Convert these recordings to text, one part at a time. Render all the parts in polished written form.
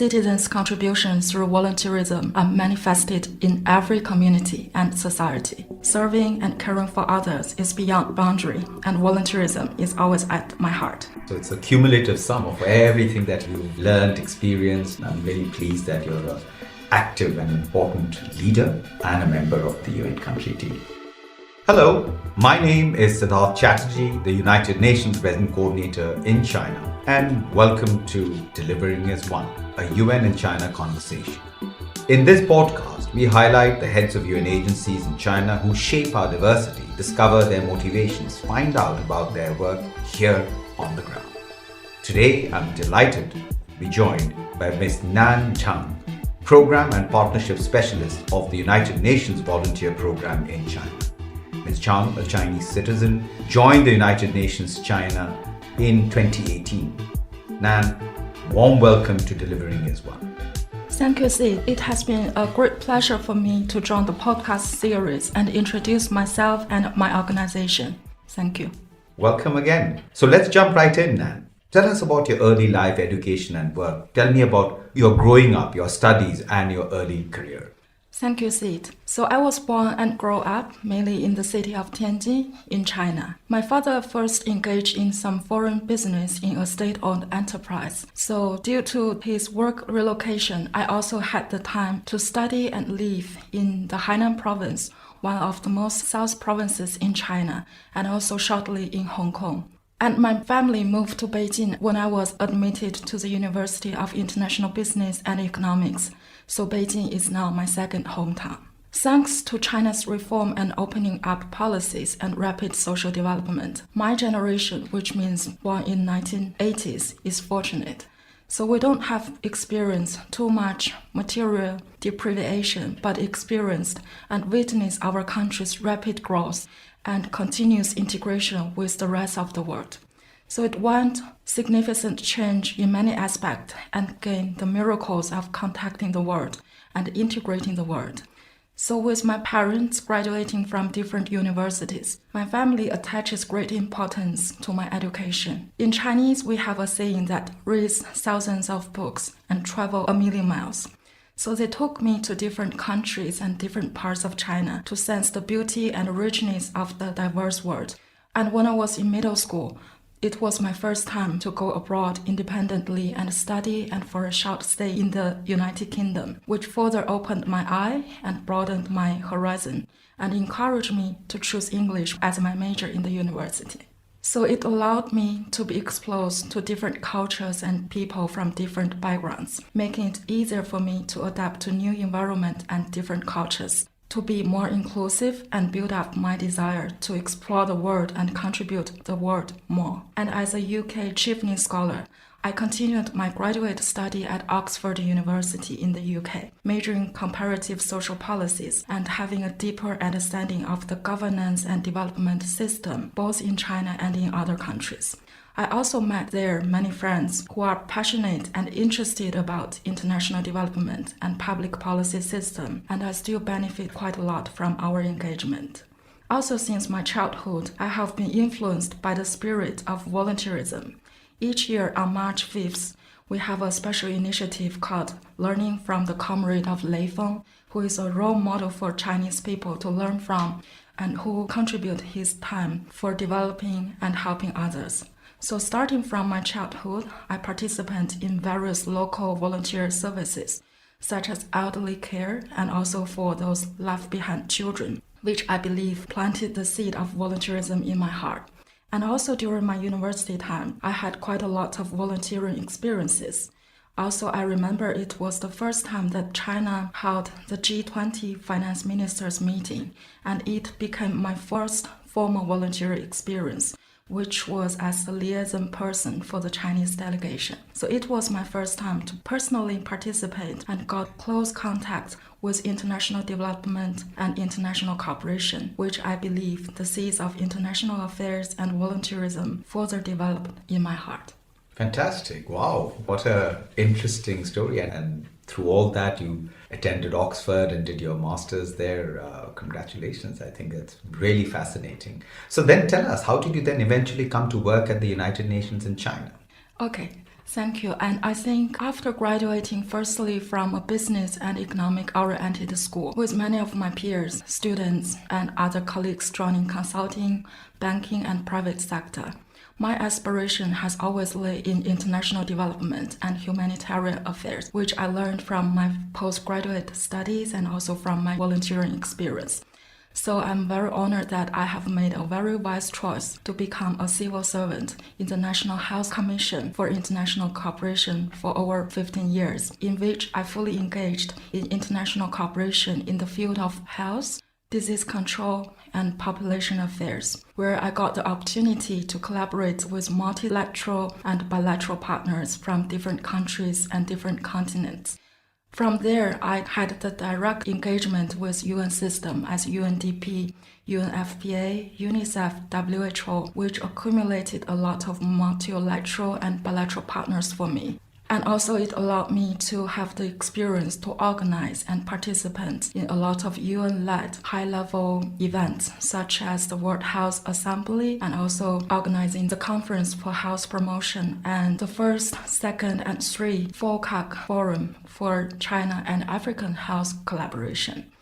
citizens' contributions through volunteerism are manifested in every community and society. Serving and caring for others is beyond boundary, and volunteerism is always at my heart. So it's a cumulative sum of everything that you've learned, experienced. I'm very pleased that you're an active and important leader and a member of the UN country team. Hello, my name is Siddharth Chatterjee, the United Nations Resident Coordinator in China, and welcome to Delivering as One, a UN and China conversation. In this podcast, we highlight the heads of UN agencies in China who shape our diversity, discover their motivations, find out about their work here on the ground. Today, I'm delighted to be joined by Ms. Nan Zhang, Program and Partnership Specialist of the United Nations Volunteer Program in China. Ms. Zhang, a Chinese citizen, joined the United Nations China in 2018. Nan, warm welcome to Delivering as One. Thank you, Sid. It has been a great pleasure for me to join the podcast series and introduce myself and my organization. Thank you. Welcome again. So let's jump right in, Nan. Tell us about your early life education and work. Tell me about your growing up, your studies, and your early career. Thank you, Sid. So I was born and grew up mainly in the city of Tianjin in China. My father first engaged in some foreign business in a state-owned enterprise. So due to his work relocation, I also had the time to study and live in the Hainan province, one of the most south provinces in China, and also shortly in Hong Kong. And my family moved to Beijing when I was admitted to the University of International Business and Economics. So Beijing is now my second hometown. Thanks to China's reform and opening up policies and rapid social development, my generation, which means born in 1980s, is fortunate. So we don't have experienced too much material deprivation, but experienced and witnessed our country's rapid growth and continuous integration with the rest of the world. So it went significant change in many aspects and gained the miracles of contacting the world and integrating the world. So with my parents graduating from different universities, my family attaches great importance to my education. In Chinese, we have a saying that reads thousands of books and travel a million miles. So they took me to different countries and different parts of China to sense the beauty and richness of the diverse world. And when I was in middle school, it was my first time to go abroad independently and study and for a short stay in the United Kingdom, which further opened my eye and broadened my horizon and encouraged me to choose English as my major in the university. So it allowed me to be exposed to different cultures and people from different backgrounds, making it easier for me to adapt to new environment and different cultures, to be more inclusive and build up my desire to explore the world and contribute the world more. And as a UK Chevening Scholar, I continued my graduate study at Oxford University in the UK, majoring comparative social policies and having a deeper understanding of the governance and development system, both in China and in other countries. I also met there many friends who are passionate and interested about international development and public policy system, and I still benefit quite a lot from our engagement. Also, since my childhood, I have been influenced by the spirit of volunteerism. Each year on March 5th, we have a special initiative called Learning from the Comrade of Lei Feng, who is a role model for Chinese people to learn from and who contribute his time for developing and helping others. So starting from my childhood, I participate in various local volunteer services, such as elderly care and also for those left behind children, which I believe planted the seed of volunteerism in my heart. And also during my university time, I had quite a lot of volunteering experiences. Also, I remember it was the first time that China held the G20 finance ministers meeting, and it became my first formal volunteer experience, which was as a liaison person for the Chinese delegation. So it was my first time to personally participate and got close contact with international development and international cooperation, which I believe the seeds of international affairs and volunteerism further developed in my heart. Fantastic. Wow. What an interesting story. And through all that, you attended Oxford and did your master's there. Congratulations. I think that's really fascinating. So then tell us, how did you then eventually come to work at the United Nations in China? Okay. Thank you. And I think after graduating firstly from a business and economic oriented school, with many of my peers, students, and other colleagues joining consulting, banking, and private sector, my aspiration has always lay in international development and humanitarian affairs, which I learned from my postgraduate studies and also from my volunteering experience. So I'm very honored that I have made a very wise choice to become a civil servant in the National Health Commission for International Cooperation for over 15 years, in which I fully engaged in international cooperation in the field of health, disease control, and population affairs, where I got the opportunity to collaborate with multilateral and bilateral partners from different countries and different continents. From there, I had the direct engagement with UN system as UNDP, UNFPA, UNICEF, WHO, which accumulated a lot of multilateral and bilateral partners for me. And also it allowed me to have the experience to organize and participate in a lot of UN-led high-level events, such as the World Health Assembly, and also organizing the Conference for Health Promotion and the first, second, and three FOCAC Forum for China and African health collaboration.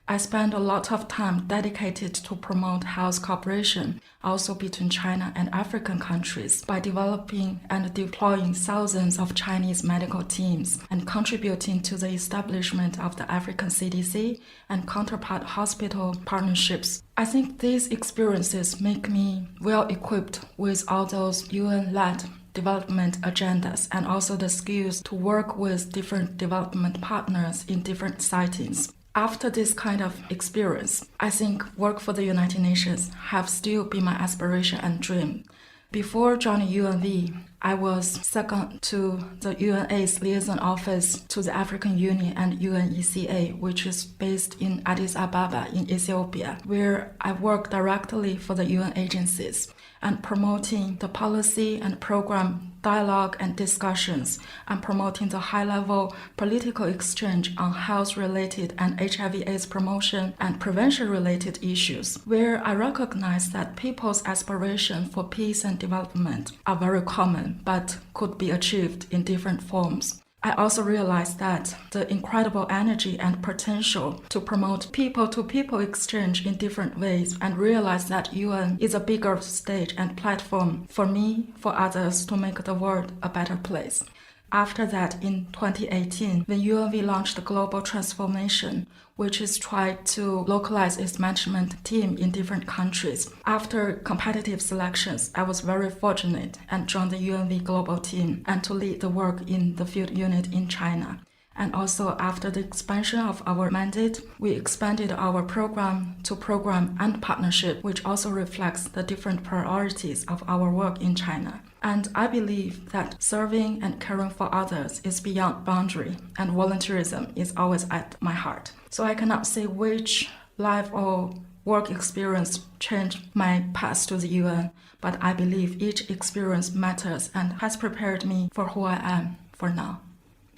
I spent a lot of time dedicated to promote health cooperation, also between China and African countries, by developing and deploying thousands of Chinese medical teams and contributing to the establishment of the African CDC and counterpart hospital partnerships. I think these experiences make me well equipped with all those UN-led development agendas and also the skills to work with different development partners in different settings. After this kind of experience, I think work for the United Nations have still been my aspiration and dream. Before joining UNV, I was second to the UNA's liaison office to the African Union and UNECA, which is based in Addis Ababa in Ethiopia, where I work directly for the UN agencies and promoting the policy and program dialogue and discussions, and promoting the high-level political exchange on health-related and HIV/AIDS promotion and prevention-related issues, where I recognize that people's aspiration for peace and development are very common, but could be achieved in different forms. I also realized that the incredible energy and potential to promote people-to-people exchange in different ways, and realized that UN is a bigger stage and platform for me, for others, to make the world a better place. After that, in 2018, when UNV launched the Global Transformation, which is tried to localize its management team in different countries. After competitive selections, I was very fortunate and joined the UNV global team and to lead the work in the field unit in China. And also after the expansion of our mandate, we expanded our program to program and partnership, which also reflects the different priorities of our work in China. And I believe that serving and caring for others is beyond boundary, and volunteerism is always at my heart. So I cannot say which life or work experience changed my path to the UN, but I believe each experience matters and has prepared me for who I am for now.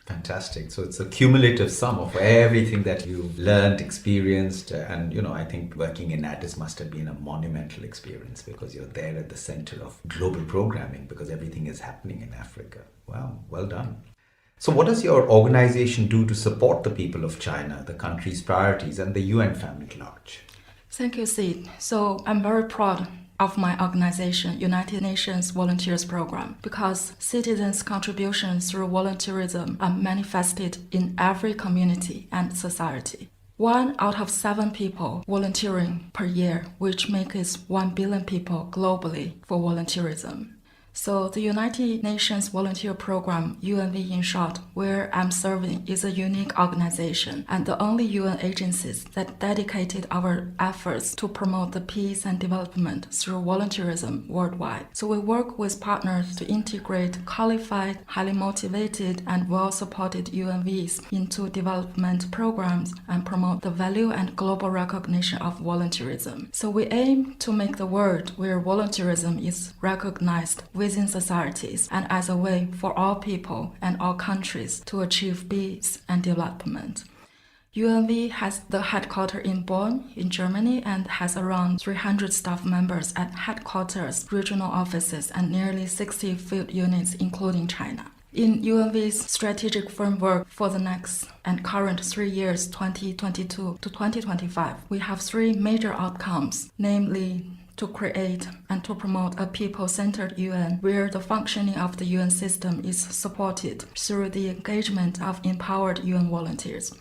Fantastic. So it's a cumulative sum of everything that you've learned, experienced, and I think working in Addis must have been a monumental experience because you're there at the center of global programming because everything is happening in Africa. Wow, well done. So what does your organization do to support the people of China, the country's priorities, and the UN family at large? Thank you, Sid. So I'm very proud of my organization, United Nations Volunteers Program, because citizens' contributions through volunteerism are manifested in every community and society. 1 out of 7 people volunteering per year, which makes 1 billion people globally for volunteerism. So the United Nations Volunteer Program, UNV in short, where I'm serving, is a unique organization and the only UN agencies that dedicated our efforts to promote the peace and development through volunteerism worldwide. So we work with partners to integrate qualified, highly motivated, and well-supported UNVs into development programs and promote the value and global recognition of volunteerism. So we aim to make the world where volunteerism is recognized within societies and as a way for all people and all countries to achieve peace and development. UNV has the headquarters in Bonn, in Germany, and has around 300 staff members at headquarters, regional offices, and nearly 60 field units, including China. In UNV's strategic framework for the next and current 3 years, 2022 to 2025, we have 3 major outcomes, namely to create and to promote a people-centered UN where the functioning of the UN system is supported through the engagement of empowered UN volunteers.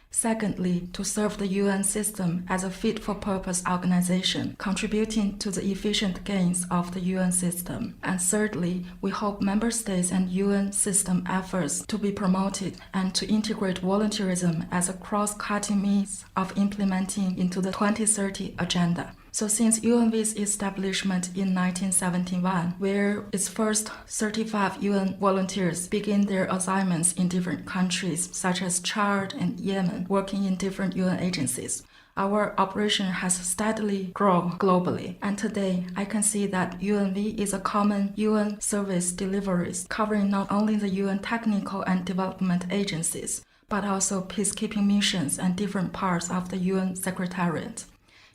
Secondly, to serve the UN system as a fit-for-purpose organization, contributing to the efficient gains of the UN system. And thirdly, we hope member states and UN system efforts to be promoted and to integrate volunteerism as a cross-cutting means of implementing into the 2030 agenda. So since UNV's establishment in 1971, where its first 35 UN volunteers begin their assignments in different countries such as Chad and Yemen, working in different UN agencies, our operation has steadily grown globally. And today, I can see that UNV is a common UN service deliveries covering not only the UN technical and development agencies, but also peacekeeping missions and different parts of the UN Secretariat.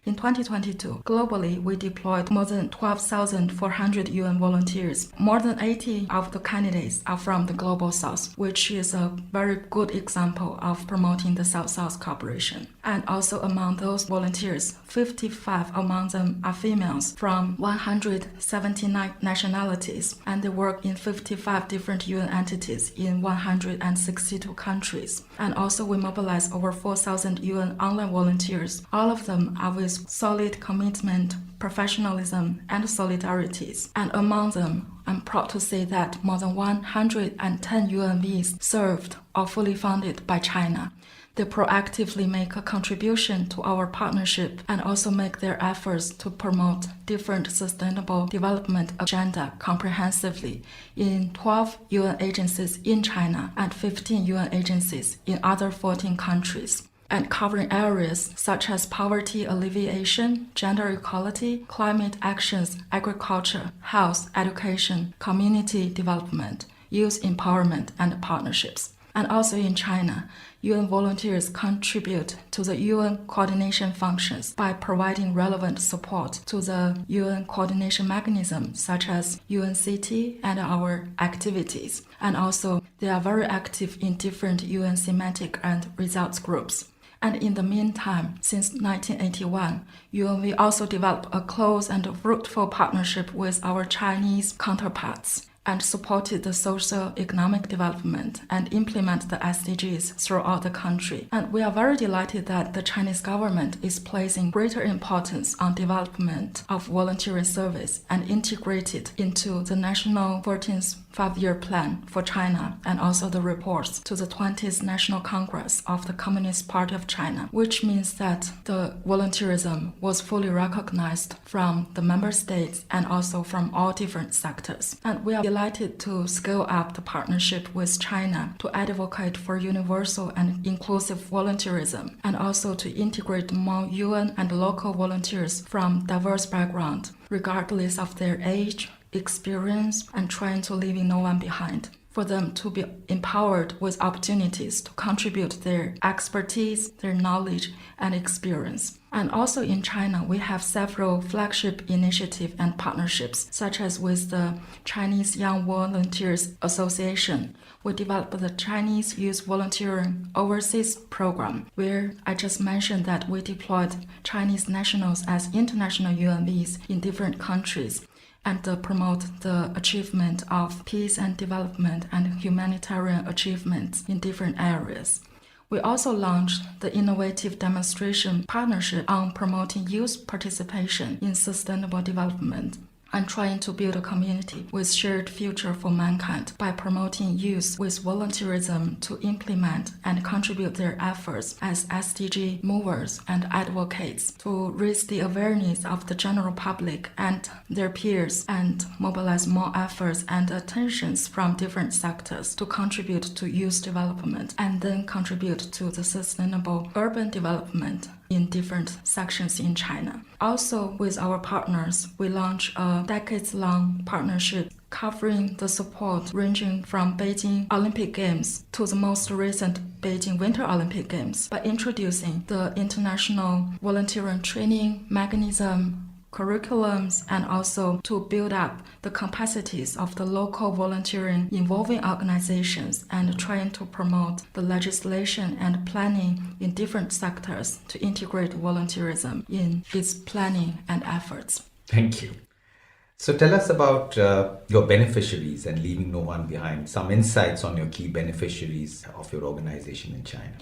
In 2022, globally, we deployed more than 12,400 UN volunteers. More than 80 of the candidates are from the Global South, which is a very good example of promoting the South-South cooperation. And also among those volunteers, 55 among them are females from 179 nationalities, and they work in 55 different UN entities in 162 countries. And also we mobilize over 4,000 UN online volunteers. All of them are with solid commitment, professionalism, and solidarities. And among them, I'm proud to say that more than 110 UNVs served or fully funded by China. They proactively make a contribution to our partnership and also make their efforts to promote different sustainable development agenda comprehensively in 12 UN agencies in China and 15 UN agencies in other 14 countries, and covering areas such as poverty alleviation, gender equality, climate actions, agriculture, health, education, community development, youth empowerment, and partnerships. And also in China, UN volunteers contribute to the UN coordination functions by providing relevant support to the UN coordination mechanism such as UNCT and our activities. And also, they are very active in different UN thematic and results groups. And in the meantime, since 1981, UNV also developed a close and fruitful partnership with our Chinese counterparts and supported the socio-economic development and implement the SDGs throughout the country. And we are very delighted that the Chinese government is placing greater importance on development of voluntary service and integrate it into the national 14th five-year plan for China and also the reports to the 20th National Congress of the Communist Party of China, which means that the volunteerism was fully recognized from the member states and also from all different sectors. And we are delighted to scale up the partnership with China to advocate for universal and inclusive volunteerism and also to integrate more UN and local volunteers from diverse backgrounds, regardless of their age, experience, and trying to leave no one behind, for them to be empowered with opportunities to contribute their expertise, their knowledge, and experience. And also in China, we have several flagship initiatives and partnerships, such as with the Chinese Young Volunteers Association. We developed the Chinese Youth Volunteering Overseas Program, where I just mentioned that we deployed Chinese nationals as international UNVs in different countries and promote the achievement of peace and development and humanitarian achievements in different areas. We also launched the innovative demonstration partnership on promoting youth participation in sustainable development and trying to build a community with shared future for mankind by promoting youth with volunteerism to implement and contribute their efforts as SDG movers and advocates to raise the awareness of the general public and their peers and mobilize more efforts and attentions from different sectors to contribute to youth development and then contribute to the sustainable urban development in different sections in China. Also, with our partners, we launched a decades-long partnership covering the support ranging from Beijing Olympic Games to the most recent Beijing Winter Olympic Games by introducing the international volunteering training mechanism, curriculums and also to build up the capacities of the local volunteering involving organizations and trying to promote the legislation and planning in different sectors to integrate volunteerism in its planning and efforts. Thank you. So tell us about your beneficiaries and leaving no one behind. Some insights on your key beneficiaries of your organization in China.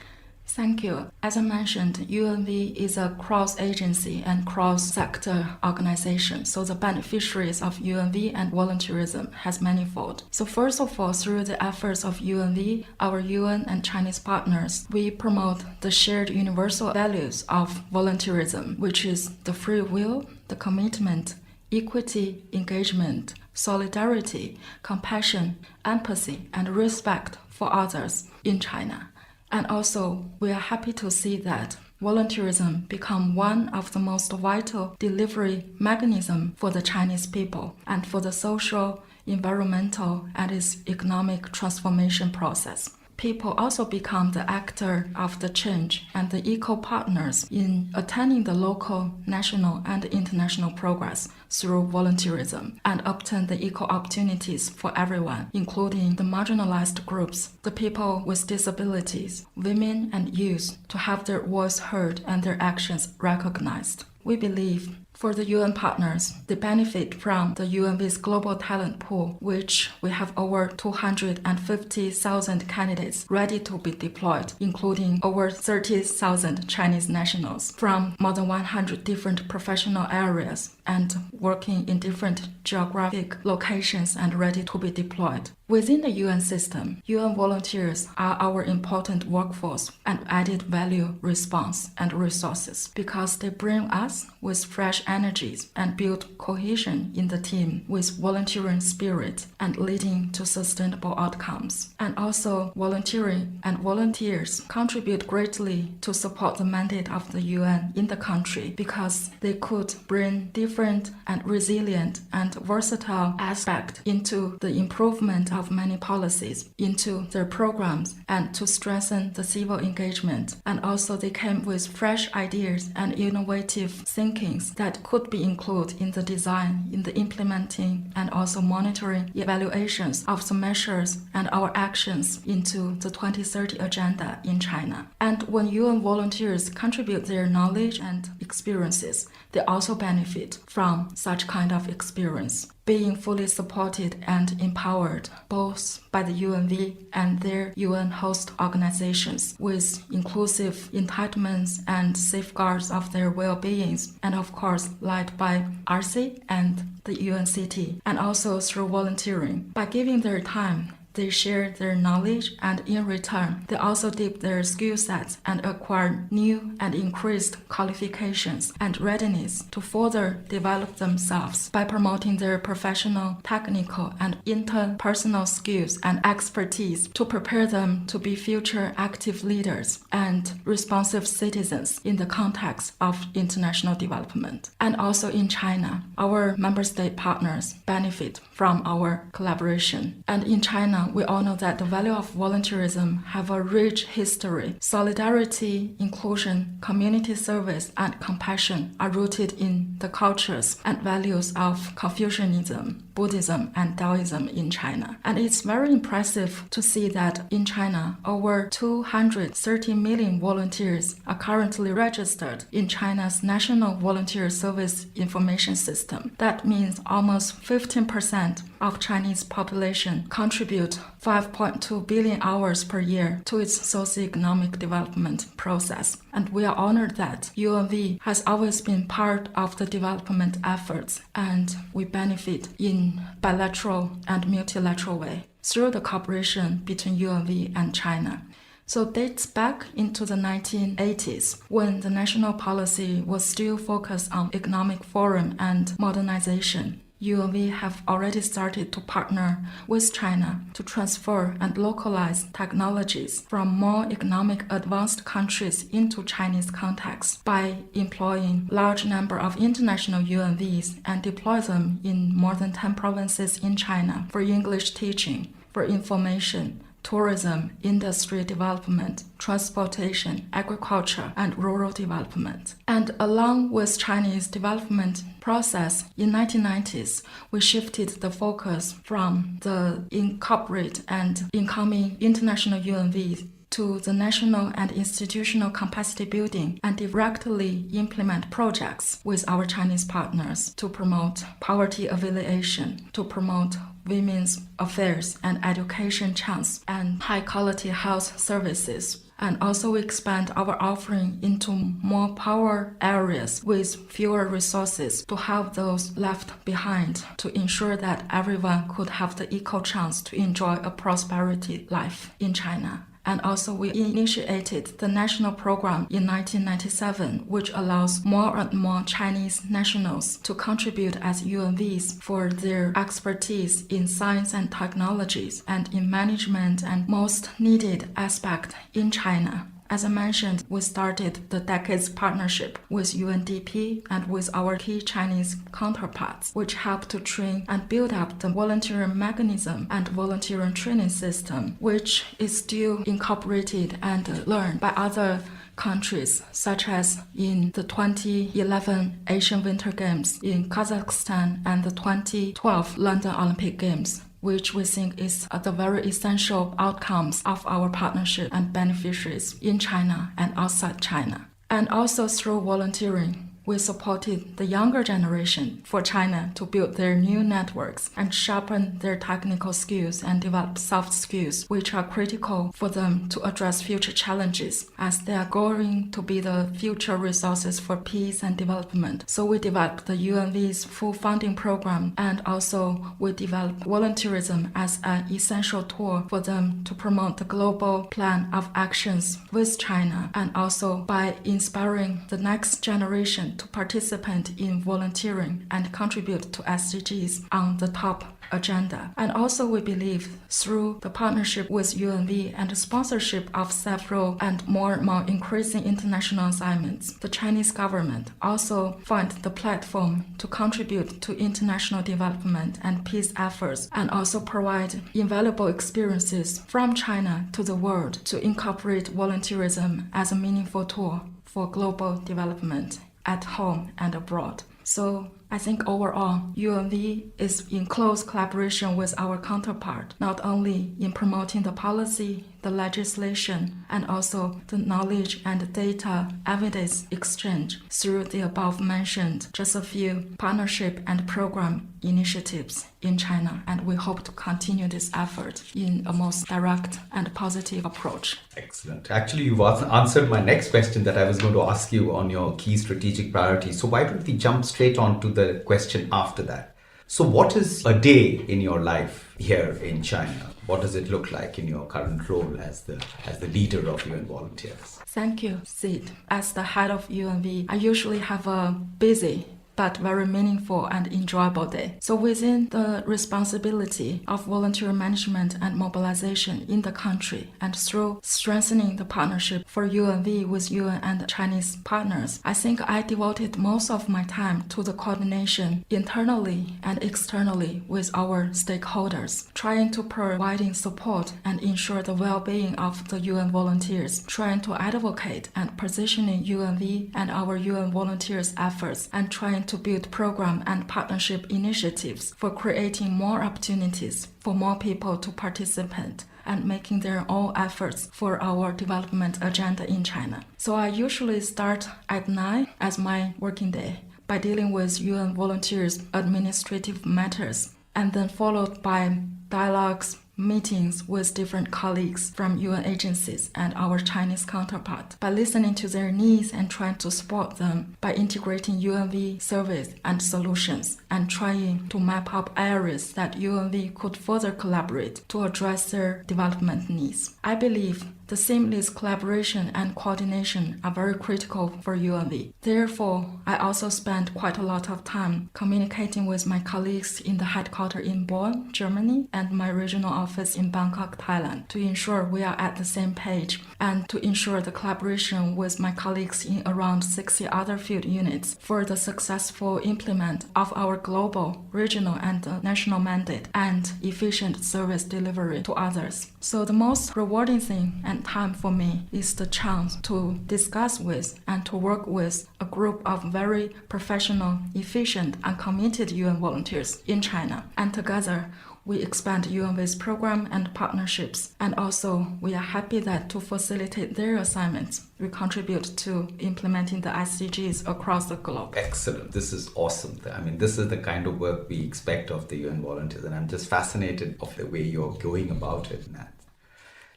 Thank you. As I mentioned, UNV is a cross-agency and cross-sector organization. So the beneficiaries of UNV and volunteerism has manifold. So first of all, through the efforts of UNV, our UN and Chinese partners, we promote the shared universal values of volunteerism, which is the free will, the commitment, equity, engagement, solidarity, compassion, empathy, and respect for others in China. And also, we are happy to see that volunteerism become one of the most vital delivery mechanism for the Chinese people and for the social, environmental, and its economic transformation process. People also become the actor of the change and the equal partners in attaining the local, national, and international progress through volunteerism and obtain the equal opportunities for everyone, including the marginalized groups, the people with disabilities, women and youth, to have their voice heard and their actions recognized. We believe for the UN partners, they benefit from the UNV's global talent pool, which we have over 250,000 candidates ready to be deployed, including over 30,000 Chinese nationals from more than 100 different professional areas and working in different geographic locations and ready to be deployed. Within the UN system, UN volunteers are our important workforce and added value response and resources because they bring us with fresh energies and build cohesion in the team with volunteering spirit and leading to sustainable outcomes. And also, volunteering and volunteers contribute greatly to support the mandate of the UN in the country because they could bring different and resilient and versatile aspects into the improvement of many policies into their programs and to strengthen the civil engagement. And also they came with fresh ideas and innovative thinkings that could be included in the design, in the implementing, and also monitoring evaluations of the measures and our actions into the 2030 agenda in China. And when UN volunteers contribute their knowledge and experiences, they also benefit from such kind of experience, being fully supported and empowered both by the UNV and their UN host organizations with inclusive entitlements and safeguards of their well-beings, and of course led by RC and the UNCT, and also through volunteering. By giving their time, they share their knowledge, and in return, they also dip their skill sets and acquire new and increased qualifications and readiness to further develop themselves by promoting their professional, technical, and interpersonal skills and expertise to prepare them to be future active leaders and responsive citizens in the context of international development. And also in China, our member state partners benefit from our collaboration. And in China, we all know that the value of volunteerism have a rich history. Solidarity, inclusion, community service, and compassion are rooted in the cultures and values of Confucianism, Buddhism, and Taoism in China. And it's very impressive to see that in China, over 230 million volunteers are currently registered in China's National Volunteer Service Information System. That means almost 15% of Chinese population contribute 5.2 billion hours per year to its socioeconomic development process. And we are honored that UNV has always been part of the development efforts, and we benefit in bilateral and multilateral way through the cooperation between UNV and China. So dates back into the 1980s when the national policy was still focused on economic forum and modernization. UNV have already started to partner with China to transfer and localize technologies from more economic advanced countries into Chinese context by employing large number of international UNVs and deploy them in more than 10 provinces in China for English teaching, for information, tourism, industry development, transportation, agriculture, and rural development. And along with Chinese development process in 1990s, we shifted the focus from the incorporate and incoming international UNV to the national and institutional capacity building and directly implement projects with our Chinese partners to promote poverty alleviation, to promote women's affairs and education chance and high-quality health services. And also expand our offering into more poor areas with fewer resources to help those left behind to ensure that everyone could have the equal chance to enjoy a prosperity life in China. And also we initiated the national program in 1997, which allows more and more Chinese nationals to contribute as UNVs for their expertise in science and technologies and in management and most needed aspect in China. As I mentioned, we started the decades partnership with UNDP and with our key Chinese counterparts, which help to train and build up the volunteering mechanism and volunteering training system, which is still incorporated and learned by other countries, such as in the 2011 Asian Winter Games in Kazakhstan and the 2012 London Olympic Games, which we think is the very essential outcomes of our partnership and beneficiaries in China and outside China. And also through volunteering, we supported the younger generation for China to build their new networks and sharpen their technical skills and develop soft skills, which are critical for them to address future challenges as they are going to be the future resources for peace and development. So we developed the UNV's full funding program, and also we developed volunteerism as an essential tool for them to promote the global plan of actions with China, and also by inspiring the next generation to participate in volunteering and contribute to SDGs on the top agenda. And also we believe through the partnership with UNV and the sponsorship of several and more increasing international assignments, the Chinese government also find the platform to contribute to international development and peace efforts, and also provide invaluable experiences from China to the world to incorporate volunteerism as a meaningful tool for global development at home and abroad. So I think overall, UNV is in close collaboration with our counterpart, not only in promoting the policy, the legislation, and also the knowledge and data evidence exchange through the above mentioned just a few partnership and program initiatives in China, and we hope to continue this effort in a most direct and positive approach. Excellent. Actually, you've answered my next question that I was going to ask you on your key strategic priorities. So why don't we jump straight on to the question after that? So what is a day in your life here in China? What does it look like in your current role as the leader of UN Volunteers? Thank you, Sid. As the head of UNV, I usually have a busy but very meaningful and enjoyable day. So within the responsibility of volunteer management and mobilization in the country, and through strengthening the partnership for UNV with UN and Chinese partners, I think I devoted most of my time to the coordination internally and externally with our stakeholders, trying to providing support and ensure the well-being of the UN volunteers, trying to advocate and positioning UNV and our UN volunteers' efforts, and trying to build program and partnership initiatives for creating more opportunities for more people to participate and making their own efforts for our development agenda in China. So I usually start at 9 as my working day by dealing with UN volunteers' administrative matters, and then followed by dialogues, meetings with different colleagues from UN agencies and our Chinese counterpart, by listening to their needs and trying to support them by integrating UNV service and solutions, and trying to map up areas that UNV could further collaborate to address their development needs. I believe the seamless collaboration and coordination are very critical for UNV. Therefore, I also spend quite a lot of time communicating with my colleagues in the headquarters in Bonn, Germany, and my regional office in Bangkok, Thailand, to ensure we are at the same page and to ensure the collaboration with my colleagues in around 60 other field units for the successful implement of our global, regional, and national mandate and efficient service delivery to others. So the most rewarding thing and time for me is the chance to discuss with and to work with a group of very professional, efficient, and committed UN volunteers in China. And together, we expand UNV's program and partnerships. And also, we are happy that to facilitate their assignments, we contribute to implementing the SDGs across the globe. Excellent. This is awesome. I mean, this is the kind of work we expect of the UN volunteers, and I'm just fascinated of the way you're going about it, Nan.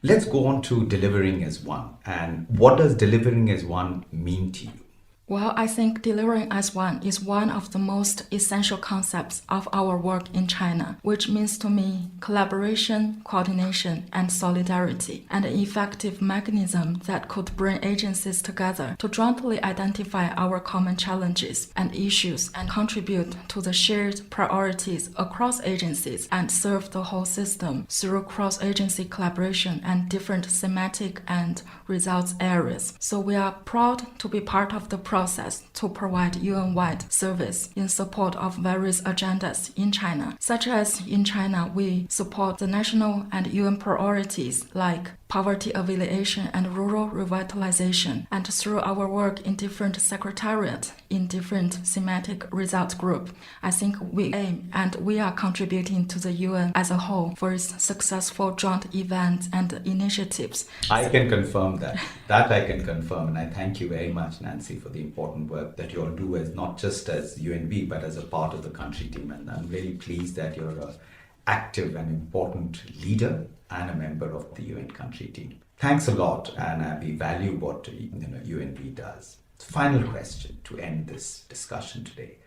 Let's go on to delivering as one. And what does delivering as one mean to you? Well, I think delivering as one is one of the most essential concepts of our work in China, which means to me collaboration, coordination, and solidarity, and an effective mechanism that could bring agencies together to jointly identify our common challenges and issues and contribute to the shared priorities across agencies and serve the whole system through cross-agency collaboration and different thematic and results areas. So we are proud to be part of the process to provide UN-wide service in support of various agendas in China, such as in China we support the national and UN priorities like poverty alleviation and rural revitalization, and through our work in different secretariats in different thematic results group, I think we aim and we are contributing to the UN as a whole for its successful joint events and initiatives. I can confirm that. That I can confirm, and I thank you very much, Nancy, for the important work that you all do as not just as UNV but as a part of the country team. And I'm really pleased that you're an active and important leader and a member of the UN country team. Thanks a lot, and we value what UNV does. Final question to end this discussion today.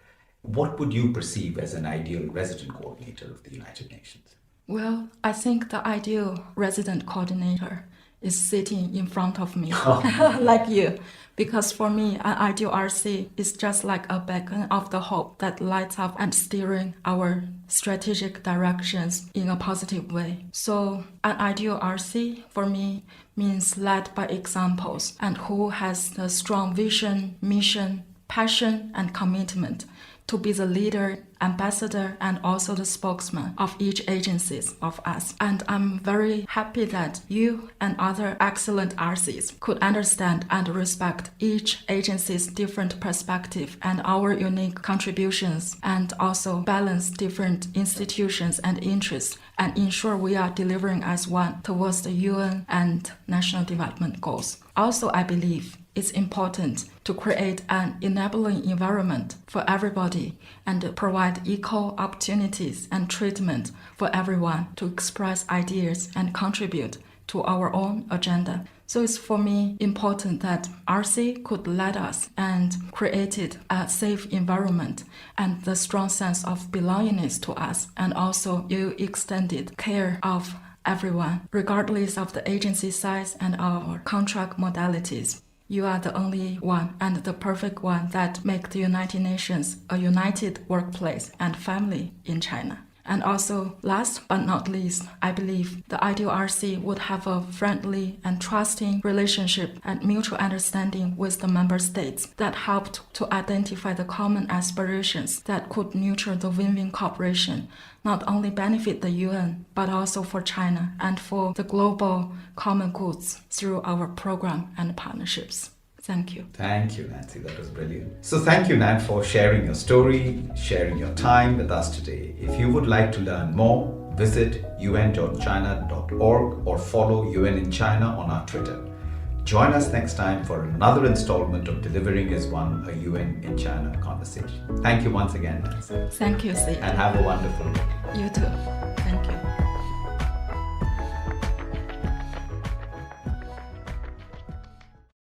What would you perceive as an ideal resident coordinator of the United Nations? Well, I think the ideal resident coordinator is sitting in front of me, like you. Because for me, an ideal RC is just like a beacon of the hope that lights up and steering our strategic directions in a positive way. So an ideal RC for me means led by examples and who has the strong vision, mission, passion, and commitment to be the leader, ambassador, and also the spokesman of each agency of us. And I'm very happy that you and other excellent RCs could understand and respect each agency's different perspective and our unique contributions, and also balance different institutions and interests and ensure we are delivering as one towards the UN and national development goals. Also, I believe it's important to create an enabling environment for everybody and provide equal opportunities and treatment for everyone to express ideas and contribute to our own agenda. So it's for me important that RC could lead us and created a safe environment and the strong sense of belongingness to us, and also you extended care of everyone, regardless of the agency size and our contract modalities. You are the only one and the perfect one that make the United Nations a united workplace and family in China. And also, last but not least, I believe the ideal RC would have a friendly and trusting relationship and mutual understanding with the member states that helped to identify the common aspirations that could nurture the win-win cooperation, not only benefit the UN, but also for China and for the global common goods through our program and partnerships. Thank you. Thank you, Nancy. That was brilliant. So thank you, Nan, for sharing your story, sharing your time with us today. If you would like to learn more, visit un.china.org or follow UN in China on our Twitter. Join us next time for another installment of Delivering as One, a UN in China conversation. Thank you once again, Nancy. Thank you, Sia. And have a wonderful day. You too. Thank you.